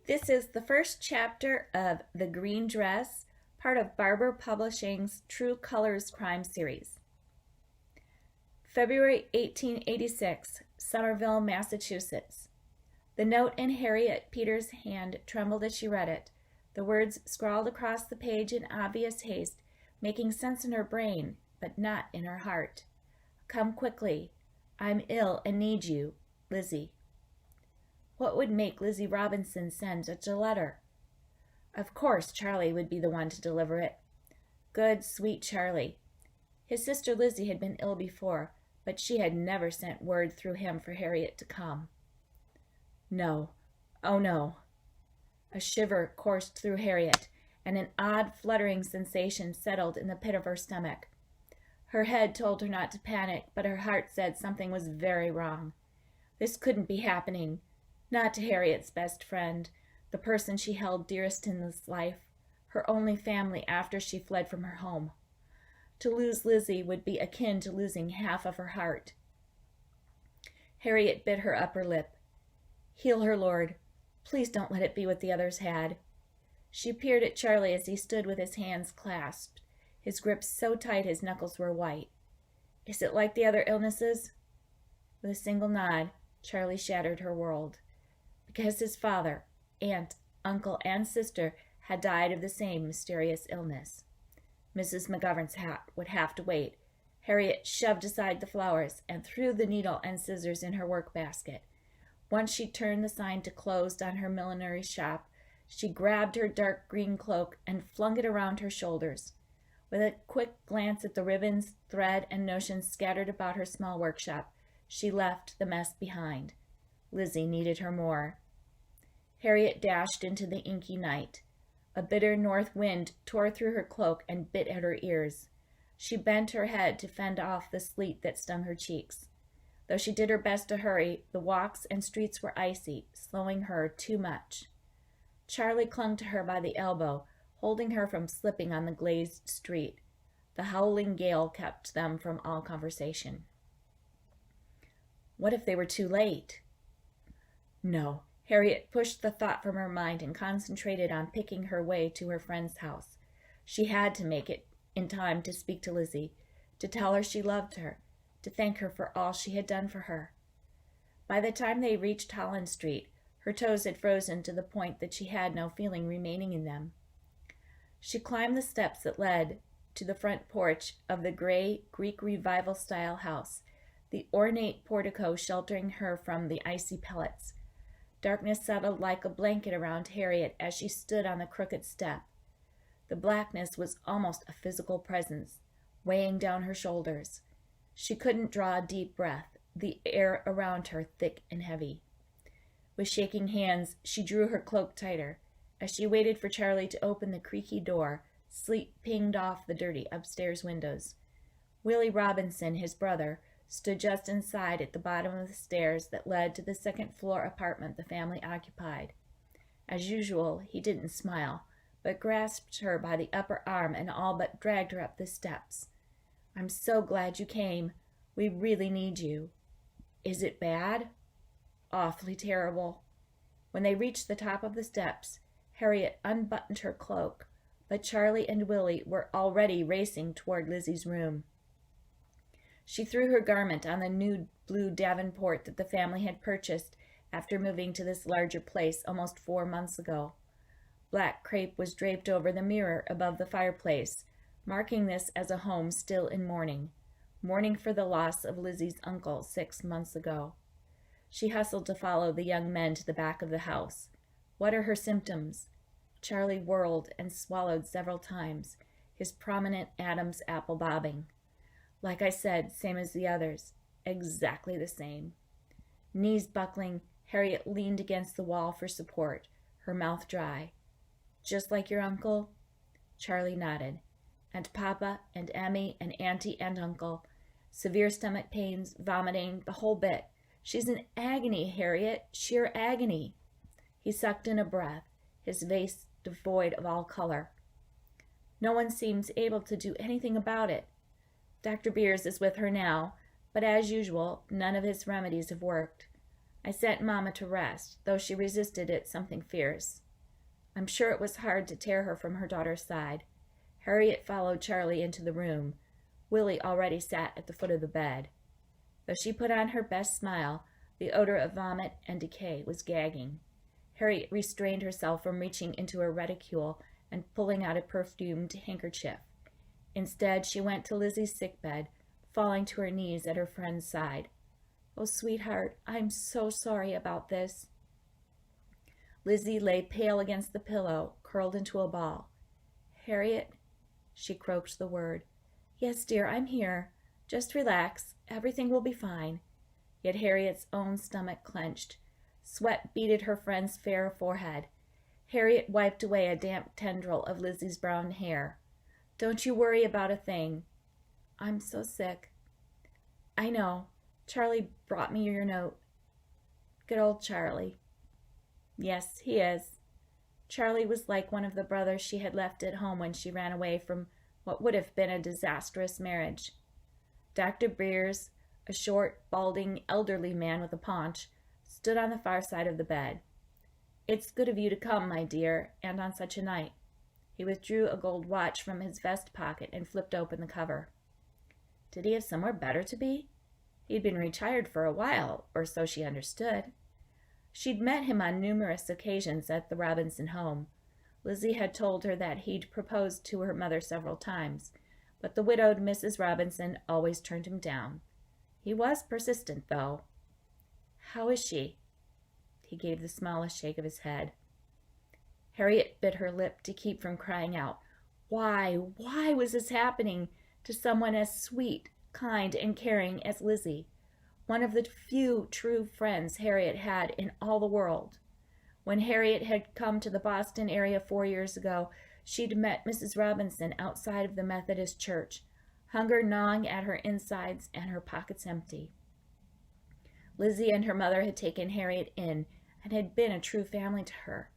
This is the first chapter of The Green Dress, part of Barber Publishing's True Colors crime series. February 1886, Somerville, Massachusetts. The note in Harriet Peters' hand trembled as she read it, the words scrawled across the page in obvious haste, making sense in her brain, but not in her heart. Come quickly. I'm ill and need you. Lizzie. What would make Lizzie Robinson send such a letter? Of course Charlie would be the one to deliver it. Good, sweet Charlie. His sister Lizzie had been ill before, but she had never sent word through him for Harriet to come. No. Oh, no. A shiver coursed through Harriet, and an odd fluttering sensation settled in the pit of her stomach. Her head told her not to panic, but her heart said something was very wrong. This couldn't be happening. Not to Harriet's best friend, the person she held dearest in this life, her only family after she fled from her home. To lose Lizzie would be akin to losing half of her heart. Harriet bit her upper lip. Heal her, Lord. Please don't let it be what the others had. She peered at Charlie as he stood with his hands clasped, his grip so tight his knuckles were white. Is it like the other illnesses? With a single nod, Charlie shattered her world. Because his father, aunt, uncle, and sister had died of the same mysterious illness. Mrs. McGovern's hat would have to wait. Harriet shoved aside the flowers and threw the needle and scissors in her work basket. Once she turned the sign to closed on her millinery shop, she grabbed her dark green cloak and flung it around her shoulders. With a quick glance at the ribbons, thread, and notions scattered about her small workshop, she left the mess behind. Lizzie needed her more. Harriet dashed into the inky night. A bitter north wind tore through her cloak and bit at her ears. She bent her head to fend off the sleet that stung her cheeks. Though she did her best to hurry, the walks and streets were icy, slowing her too much. Charlie clung to her by the elbow, holding her from slipping on the glazed street. The howling gale kept them from all conversation. What if they were too late? No. Harriet pushed the thought from her mind and concentrated on picking her way to her friend's house. She had to make it in time to speak to Lizzie, to tell her she loved her, to thank her for all she had done for her. By the time they reached Holland Street, her toes had frozen to the point that she had no feeling remaining in them. She climbed the steps that led to the front porch of the gray Greek Revival-style house, the ornate portico sheltering her from the icy pellets. Darkness settled like a blanket around Harriet as she stood on the crooked step. The blackness was almost a physical presence, weighing down her shoulders. She couldn't draw a deep breath, the air around her thick and heavy. With shaking hands, she drew her cloak tighter. As she waited for Charlie to open the creaky door, sleet pinged off the dirty upstairs windows. Willie Robinson, his brother, stood just inside at the bottom of the stairs that led to the second-floor apartment the family occupied. As usual, he didn't smile, but grasped her by the upper arm and all but dragged her up the steps. I'm so glad you came. We really need you. Is it bad? Awfully terrible. When they reached the top of the steps, Harriet unbuttoned her cloak, but Charlie and Willie were already racing toward Lizzie's room. She threw her garment on the new blue Davenport that the family had purchased after moving to this larger place almost 4 months ago. Black crepe was draped over the mirror above the fireplace, marking this as a home still in mourning for the loss of Lizzie's uncle 6 months ago. She hustled to follow the young men to the back of the house. What are her symptoms? Charlie whirled and swallowed several times, his prominent Adam's apple bobbing. Like I said, same as the others. Exactly the same. Knees buckling, Harriet leaned against the wall for support, her mouth dry. Just like your uncle? Charlie nodded. And Papa and Emmy and Auntie and Uncle. Severe stomach pains, vomiting, the whole bit. She's in agony, Harriet, sheer agony. He sucked in a breath, his face devoid of all color. No one seems able to do anything about it. Dr. Beers is with her now, but as usual, none of his remedies have worked. I sent Mama to rest, though she resisted it something fierce. I'm sure it was hard to tear her from her daughter's side. Harriet followed Charlie into the room. Willie already sat at the foot of the bed. Though she put on her best smile, the odor of vomit and decay was gagging. Harriet restrained herself from reaching into her reticule and pulling out a perfumed handkerchief. Instead, she went to Lizzie's sickbed, falling to her knees at her friend's side. "Oh, sweetheart, I'm so sorry about this." Lizzie lay pale against the pillow, curled into a ball. "Harriet," she croaked the word. "Yes, dear, I'm here. Just relax. Everything will be fine." Yet Harriet's own stomach clenched. Sweat beaded her friend's fair forehead. Harriet wiped away a damp tendril of Lizzie's brown hair. "Don't you worry about a thing." "I'm so sick." "I know. Charlie brought me your note." "Good old Charlie." "Yes, he is." Charlie was like one of the brothers she had left at home when she ran away from what would have been a disastrous marriage. Dr. Beers, a short, balding, elderly man with a paunch, stood on the far side of the bed. "It's good of you to come, my dear, and on such a night." He withdrew a gold watch from his vest pocket and flipped open the cover. Did he have somewhere better to be? He'd been retired for a while, or so she understood. She'd met him on numerous occasions at the Robinson home. Lizzie had told her that he'd proposed to her mother several times, but the widowed Mrs. Robinson always turned him down. He was persistent, though. "How is she?" He gave the smallest shake of his head. Harriet bit her lip to keep from crying out. Why was this happening to someone as sweet, kind, and caring as Lizzie, one of the few true friends Harriet had in all the world? When Harriet had come to the Boston area 4 years ago, she'd met Mrs. Robinson outside of the Methodist church, hunger gnawing at her insides and her pockets empty. Lizzie and her mother had taken Harriet in and had been a true family to her.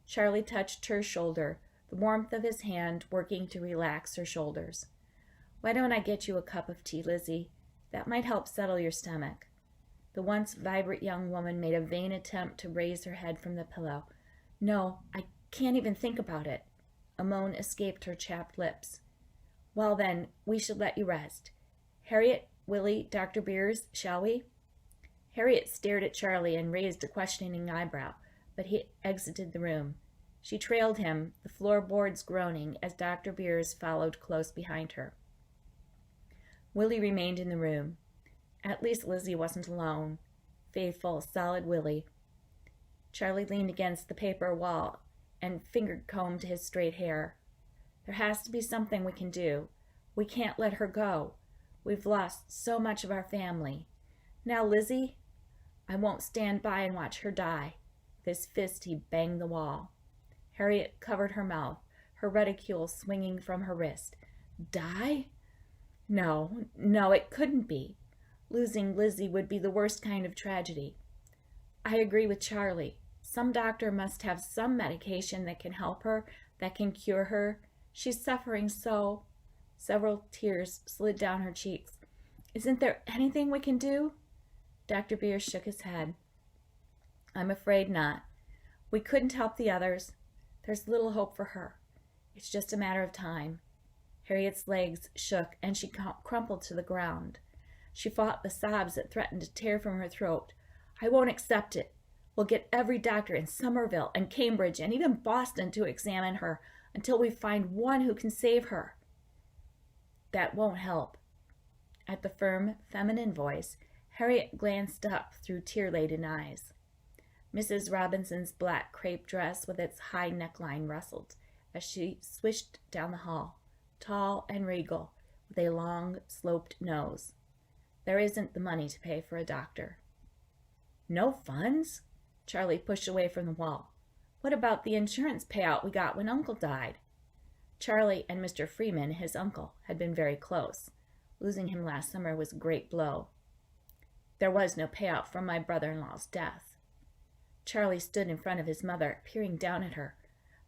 Charlie touched her shoulder, the warmth of his hand working to relax her shoulders. "Why don't I get you a cup of tea, Lizzie? That might help settle your stomach." The once vibrant young woman made a vain attempt to raise her head from the pillow. "No, I can't even think about it." A moan escaped her chapped lips. "Well then, we should let you rest. Harriet, Willie, Dr. Beers, shall we?" Harriet stared at Charlie and raised a questioning eyebrow, but he exited the room. She trailed him, the floorboards groaning, as Dr. Beers followed close behind her. Willie remained in the room. At least Lizzie wasn't alone. Faithful, solid Willie. Charlie leaned against the paper wall and finger-combed his straight hair. "There has to be something we can do. We can't let her go. We've lost so much of our family. Now, Lizzie, I won't stand by and watch her die." With his fist he banged the wall. Harriet covered her mouth, her reticule swinging from her wrist. "Die? No, it couldn't be. Losing Lizzie would be the worst kind of tragedy. I agree with Charlie. Some doctor must have some medication that can help her, that can cure her. She's suffering so." Several tears slid down her cheeks. "Isn't there anything we can do?" Dr. Beers shook his head. "I'm afraid not. We couldn't help the others. There's little hope for her. It's just a matter of time." Harriet's legs shook and she crumpled to the ground. She fought the sobs that threatened to tear from her throat. "I won't accept it. We'll get every doctor in Somerville and Cambridge and even Boston to examine her until we find one who can save her." "That won't help." At the firm, feminine voice, Harriet glanced up through tear-laden eyes. Mrs. Robinson's black crepe dress with its high neckline rustled as she swished down the hall, tall and regal, with a long, sloped nose. "There isn't the money to pay for a doctor." "No funds?" Charlie pushed away from the wall. "What about the insurance payout we got when Uncle died?" Charlie and Mr. Freeman, his uncle, had been very close. Losing him last summer was a great blow. "There was no payout from my brother-in-law's death." Charlie stood in front of his mother, peering down at her.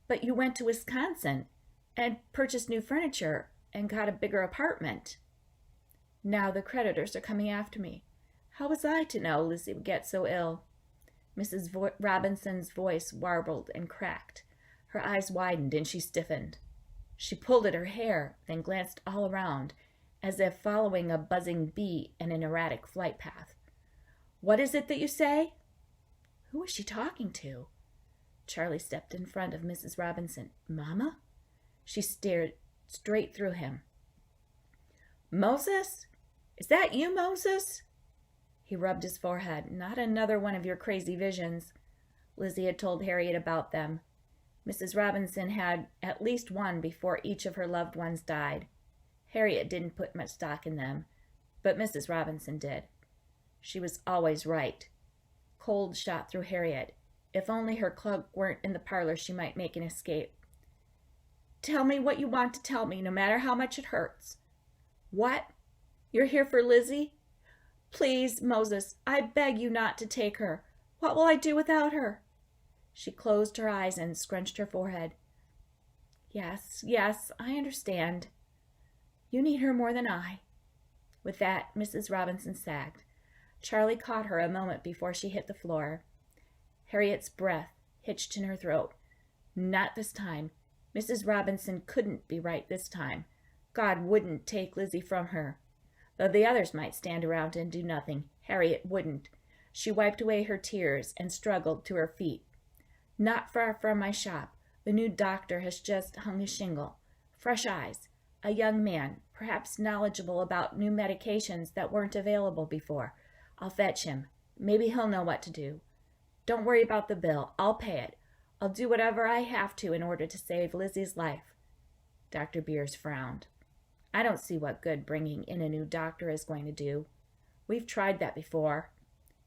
"But you went to Wisconsin and purchased new furniture and got a bigger apartment." "Now the creditors are coming after me. How was I to know Lizzie would get so ill? Mrs. Robinson's voice warbled and cracked. Her eyes widened and she stiffened. She pulled at her hair, then glanced all around, as if following a buzzing bee in an erratic flight path. What is it that you say? Who was she talking to? Charlie stepped in front of Mrs. Robinson. Mama? She stared straight through him. Moses? Is that you, Moses? He rubbed his forehead. Not another one of your crazy visions. Lizzie had told Harriet about them. Mrs. Robinson had at least one before each of her loved ones died. Harriet didn't put much stock in them, but Mrs. Robinson did. She was always right. Cold shot through Harriet. If only her cloak weren't in the parlor, she might make an escape. Tell me what you want to tell me, no matter how much it hurts. What? You're here for Lizzie? Please, Moses, I beg you not to take her. What will I do without her? She closed her eyes and scrunched her forehead. Yes, I understand. You need her more than I. With that, Mrs. Robinson sagged. Charlie caught her a moment before she hit the floor. Harriet's breath hitched in her throat. Not this time. Mrs. Robinson couldn't be right this time. God wouldn't take Lizzie from her. Though the others might stand around and do nothing, Harriet wouldn't. She wiped away her tears and struggled to her feet. Not far from my shop, the new doctor has just hung a shingle. Fresh eyes. A young man, perhaps knowledgeable about new medications that weren't available before. I'll fetch him. Maybe he'll know what to do. Don't worry about the bill. I'll pay it. I'll do whatever I have to in order to save Lizzie's life. Dr. Beers frowned. I don't see what good bringing in a new doctor is going to do. We've tried that before.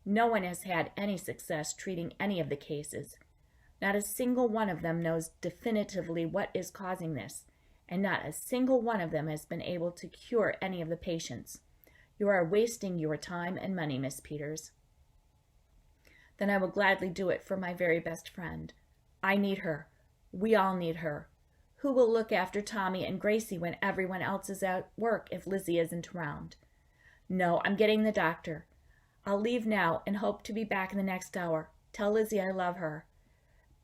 No one has had any success treating any of the cases. Not a single one of them knows definitively what is causing this, and not a single one of them has been able to cure any of the patients. You are wasting your time and money, Miss Peters. Then I will gladly do it for my very best friend. I need her. We all need her. Who will look after Tommy and Gracie when everyone else is at work if Lizzie isn't around? No, I'm getting the doctor. I'll leave now and hope to be back in the next hour. Tell Lizzie I love her.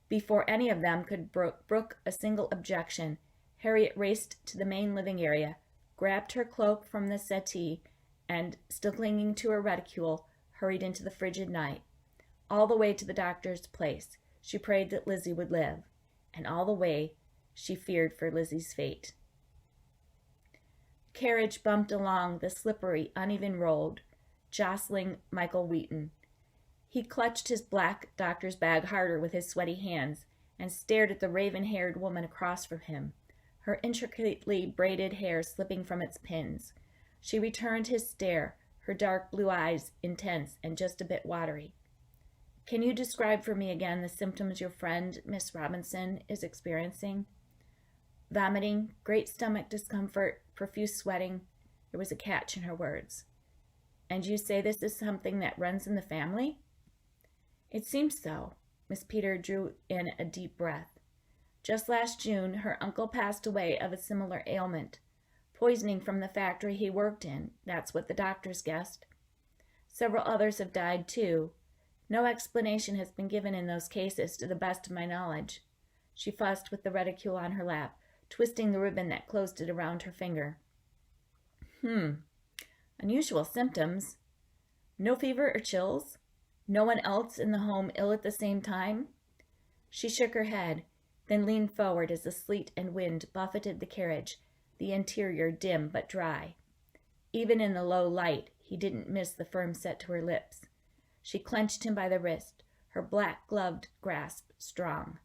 Before any of them could brook a single objection, Harriet raced to the main living area, grabbed her cloak from the settee, and, still clinging to her reticule, hurried into the frigid night. All the way to the doctor's place, she prayed that Lizzie would live, and all the way, she feared for Lizzie's fate. The carriage bumped along the slippery, uneven road, jostling Michael Wheaton. He clutched his black doctor's bag harder with his sweaty hands and stared at the raven-haired woman across from him, her intricately braided hair slipping from its pins. She returned his stare, her dark blue eyes intense and just a bit watery. Can you describe for me again the symptoms your friend, Miss Robinson, is experiencing? Vomiting, great stomach discomfort, profuse sweating. There was a catch in her words. And you say this is something that runs in the family? It seems so. Miss Peter drew in a deep breath. Just last June, her uncle passed away of a similar ailment. Poisoning from the factory he worked in, that's what the doctors guessed. Several others have died, too. No explanation has been given in those cases, to the best of my knowledge. She fussed with the reticule on her lap, twisting the ribbon that closed it around her finger. Unusual symptoms. No fever or chills? No one else in the home ill at the same time? She shook her head, then leaned forward as the sleet and wind buffeted the carriage, the interior dim but dry. Even in the low light, he didn't miss the firm set to her lips. She clenched him by the wrist, her black-gloved grasp strong.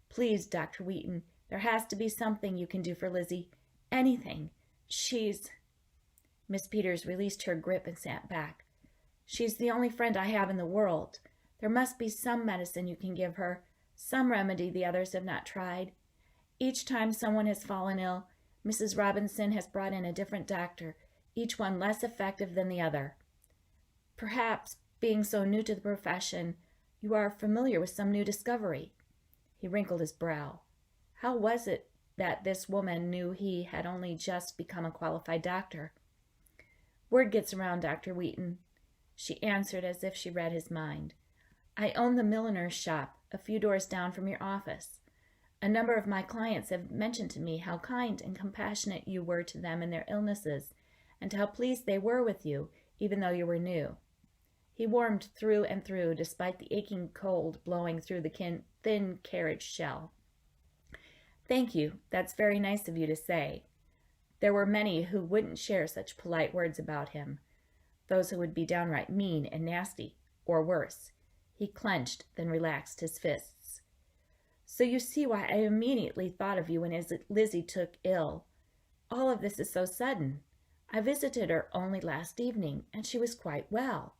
Please, Dr. Wheaton, there has to be something you can do for Lizzie. Anything. She's... Miss Peters released her grip and sat back. She's the only friend I have in the world. There must be some medicine you can give her, some remedy the others have not tried. Each time someone has fallen ill, Mrs. Robinson has brought in a different doctor, each one less effective than the other. Perhaps, being so new to the profession, you are familiar with some new discovery. He wrinkled his brow. How was it that this woman knew he had only just become a qualified doctor? Word gets around, Dr. Wheaton. She answered as if she read his mind. I own the milliner's shop a few doors down from your office. A number of my clients have mentioned to me how kind and compassionate you were to them in their illnesses, and how pleased they were with you, even though you were new. He warmed through and through, despite the aching cold blowing through the thin carriage shell. Thank you. That's very nice of you to say. There were many who wouldn't share such polite words about him, those who would be downright mean and nasty, or worse. He clenched, then relaxed his fists. So you see why I immediately thought of you when Lizzie took ill. All of this is so sudden. I visited her only last evening, and she was quite well.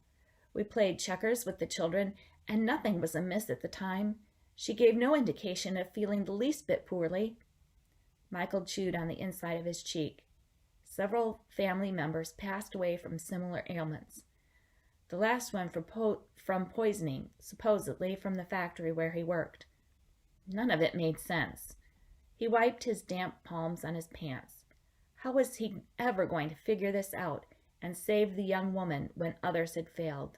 We played checkers with the children, and nothing was amiss at the time. She gave no indication of feeling the least bit poorly. Michael chewed on the inside of his cheek. Several family members passed away from similar ailments. The last one from poisoning, supposedly from the factory where he worked. None of it made sense. He wiped his damp palms on his pants. How was he ever going to figure this out and save the young woman when others had failed?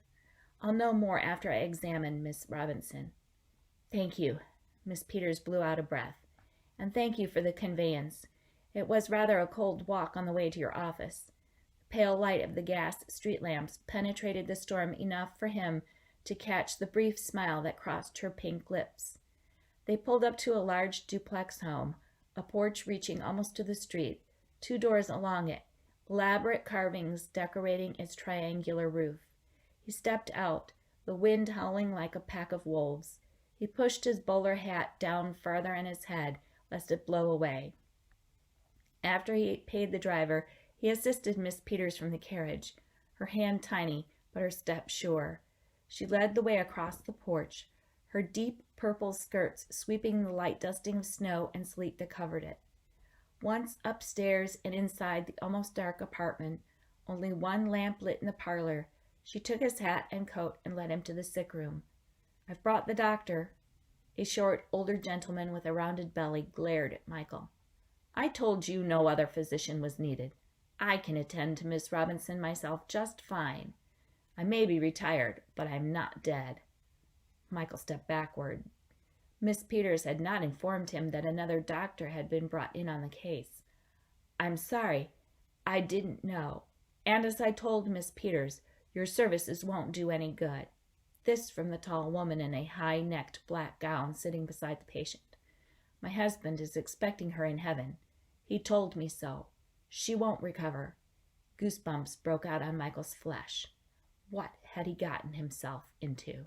I'll know more after I examine Miss Robinson. Thank you. Miss Peters blew out a breath. And thank you for the conveyance. It was rather a cold walk on the way to your office. The pale light of the gas street lamps penetrated the storm enough for him to catch the brief smile that crossed her pink lips. They pulled up to a large duplex home, a porch reaching almost to the street, 2 doors along it, elaborate carvings decorating its triangular roof. He stepped out, the wind howling like a pack of wolves. He pushed his bowler hat down farther on his head, lest it blow away. After he paid the driver, he assisted Miss Peters from the carriage, her hand tiny, but her step sure. She led the way across the porch, her deep purple skirts sweeping the light dusting of snow and sleet that covered it. Once upstairs and inside the almost dark apartment, only one lamp lit in the parlor, she took his hat and coat and led him to the sick room. I've brought the doctor. A short, older gentleman with a rounded belly glared at Michael. I told you no other physician was needed. I can attend to Miss Robinson myself just fine. I may be retired, but I'm not dead. Michael stepped backward. Miss Peters had not informed him that another doctor had been brought in on the case. I'm sorry. I didn't know. And as I told Miss Peters, your services won't do any good. This from the tall woman in a high-necked black gown sitting beside the patient. My husband is expecting her in heaven. He told me so. She won't recover. Goosebumps broke out on Michael's flesh. What had he gotten himself into?